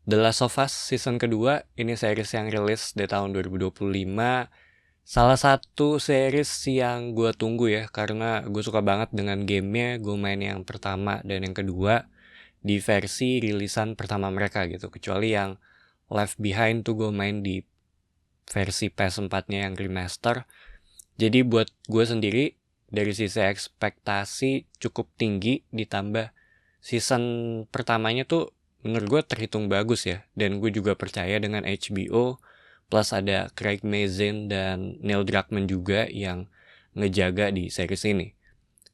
The Last of Us season kedua, ini series yang rilis di tahun 2025. Salah satu series yang gue tunggu ya, karena gue suka banget dengan gamenya. Gue main yang pertama dan yang kedua di versi rilisan pertama mereka gitu. Kecuali yang Left Behind tuh gue main di versi PS4-nya yang remaster. Jadi buat gue sendiri, dari sisi ekspektasi cukup tinggi, ditambah season pertamanya tuh menurut gue terhitung bagus ya. Dan gue juga percaya dengan HBO, plus ada Craig Mazin dan Neil Druckmann juga yang ngejaga di series ini.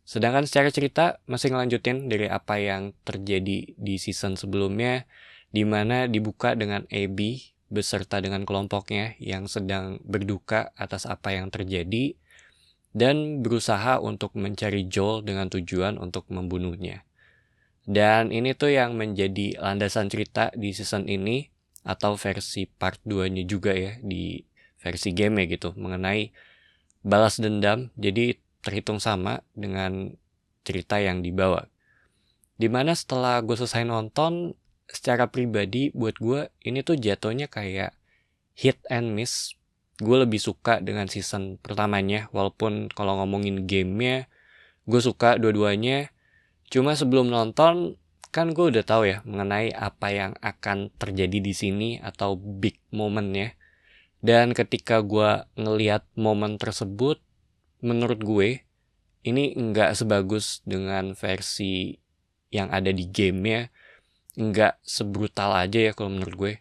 Sedangkan secara cerita masih ngelanjutin dari apa yang terjadi di season sebelumnya, di mana dibuka dengan Abby beserta dengan kelompoknya yang sedang berduka atas apa yang terjadi dan berusaha untuk mencari Joel dengan tujuan untuk membunuhnya. Dan ini tuh yang menjadi landasan cerita di season ini, atau versi part 2-nya juga ya, di versi game gitu, mengenai balas dendam. Jadi terhitung sama dengan cerita yang dibawa. Dimana setelah gue selesai nonton, secara pribadi buat gue ini tuh jatuhnya kayak hit and miss. Gue lebih suka dengan season pertamanya, walaupun kalau ngomongin gamenya, gue suka dua-duanya. Cuma sebelum nonton, kan gue udah tahu ya mengenai apa yang akan terjadi di sini atau big momentnya. Dan ketika gue ngelihat momen tersebut, menurut gue ini nggak sebagus dengan versi yang ada di gamenya, nggak sebrutal aja ya kalau menurut gue.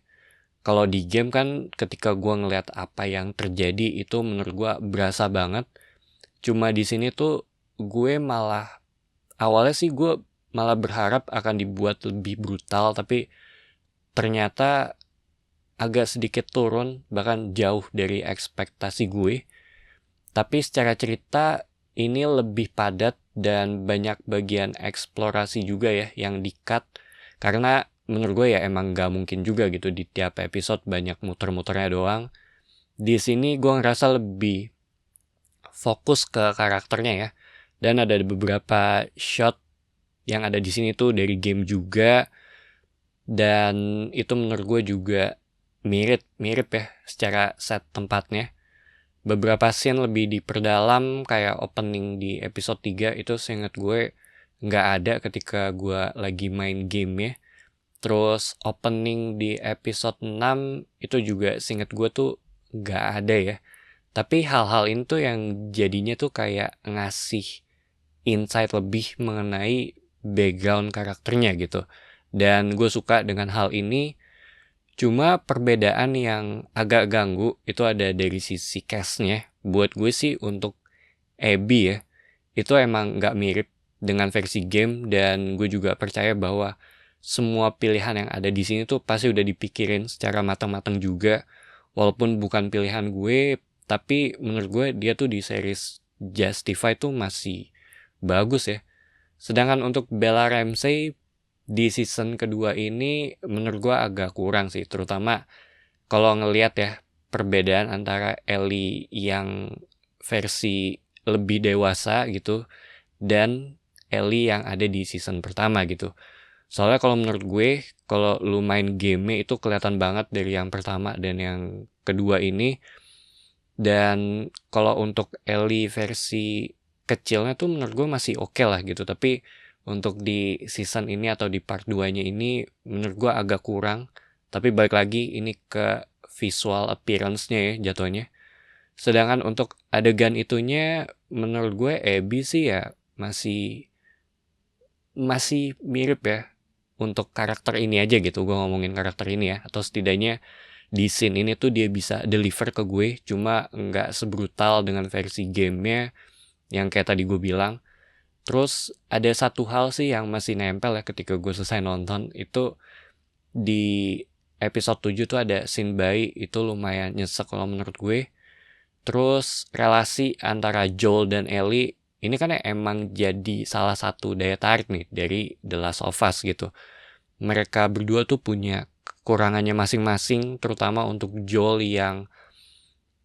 Kalau di game kan ketika gue ngeliat apa yang terjadi itu menurut gue berasa banget. Cuma di sini tuh gue malah, awalnya sih gue malah berharap akan dibuat lebih brutal, tapi ternyata agak sedikit turun, bahkan jauh dari ekspektasi gue. Tapi secara cerita ini lebih padat dan banyak bagian eksplorasi juga ya yang di-cut. Karena menurut gue ya emang gak mungkin juga gitu di tiap episode banyak muter-muternya doang. Di sini gue ngerasa lebih fokus ke karakternya ya. Dan ada beberapa shot yang ada di sini tuh dari game juga. Dan itu menurut gue juga mirip ya secara set tempatnya. Beberapa scene lebih diperdalam, kayak opening di episode 3 itu seingat gue nggak ada ketika gue lagi main game ya. Terus opening di episode 6 itu juga seingat gue tuh nggak ada ya. Tapi hal-hal ini tuh yang jadinya tuh kayak ngasih insight lebih mengenai background karakternya gitu. Dan gue suka dengan hal ini. Cuma perbedaan yang agak ganggu itu ada dari sisi cast-nya. Buat gue sih untuk Abby ya, itu emang nggak mirip dengan versi game. Dan gue juga percaya bahwa semua pilihan yang ada di sini tuh pasti udah dipikirin secara matang-matang juga. Walaupun bukan pilihan gue, tapi menurut gue dia tuh di series Justify tuh masih bagus ya. Sedangkan untuk Bella Ramsey di season kedua ini menurut gue agak kurang sih, terutama kalau ngelihat ya perbedaan antara Ellie yang versi lebih dewasa gitu dan Ellie yang ada di season pertama gitu. Soalnya kalau menurut gue, kalau lu main game itu kelihatan banget dari yang pertama dan yang kedua ini. Dan kalau untuk Ellie versi kecilnya tuh menurut gue masih oke lah gitu. Tapi untuk di season ini atau di part 2-nya ini menurut gue agak kurang. Tapi balik lagi ini ke visual appearance-nya ya jatuhnya. Sedangkan untuk adegan itunya menurut gue Abby sih ya masih mirip ya untuk karakter ini aja gitu. Gue ngomongin karakter ini ya, atau setidaknya di scene ini tuh dia bisa deliver ke gue, cuma nggak sebrutal dengan versi gamenya yang kayak tadi gue bilang. Terus ada satu hal sih yang masih nempel ya ketika gue selesai nonton, itu di episode 7 tuh ada scene bayi, itu lumayan nyesek kalau menurut gue. Terus relasi antara Joel dan Ellie ini kan emang jadi salah satu daya tarik nih dari The Last of Us gitu. Mereka berdua tuh punya kekurangannya masing-masing, terutama untuk Joel yang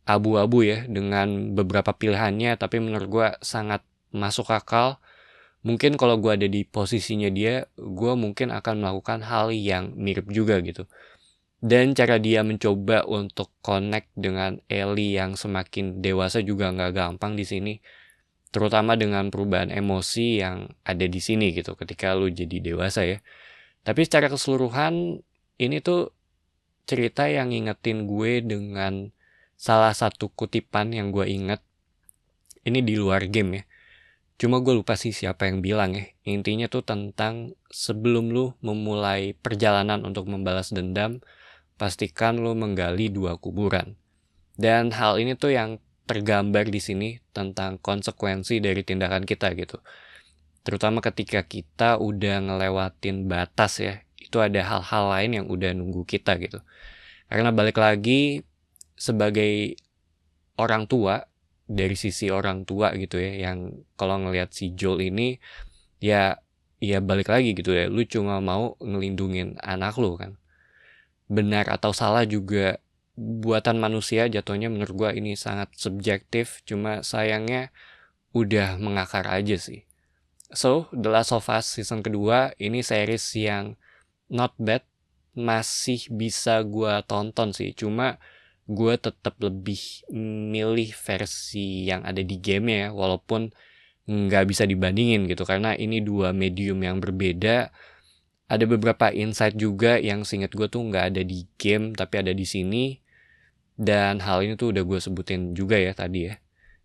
abu-abu ya dengan beberapa pilihannya, tapi menurut gue sangat masuk akal. Mungkin kalau gue ada di posisinya dia, gue mungkin akan melakukan hal yang mirip juga gitu. Dan cara dia mencoba untuk connect dengan Ellie yang semakin dewasa juga nggak gampang di sini. Terutama dengan perubahan emosi yang ada di sini gitu ketika lu jadi dewasa ya. Tapi secara keseluruhan ini tuh cerita yang ngingetin gue dengan salah satu kutipan yang gue inget. Ini di luar game ya. Cuma gue lupa sih siapa yang bilang ya. Intinya tuh tentang sebelum lu memulai perjalanan untuk membalas dendam, pastikan lu menggali 2 kuburan. Dan hal ini tuh yang tergambar di sini tentang konsekuensi dari tindakan kita gitu. Terutama ketika kita udah ngelewatin batas ya. Itu ada hal-hal lain yang udah nunggu kita gitu. Karena balik lagi sebagai orang tua, dari sisi orang tua gitu ya, yang kalau ngelihat si Joel ini ya balik lagi gitu ya, lu cuma mau ngelindungin anak lu kan. Benar atau salah juga buatan manusia jatuhnya, menurut gua ini sangat subjektif, cuma sayangnya udah mengakar aja sih. So, The Last of Us season kedua ini series yang not bad, masih bisa gua tonton sih, cuma gue tetap lebih milih versi yang ada di game ya, walaupun nggak bisa dibandingin gitu, karena ini 2 medium yang berbeda. Ada beberapa insight juga yang seingat gue tuh nggak ada di game, tapi ada di sini. Dan hal ini tuh udah gue sebutin juga ya tadi ya.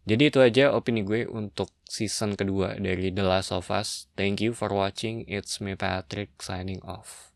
Jadi itu aja opini gue untuk season kedua dari The Last of Us. Thank you for watching. It's me Patrick signing off.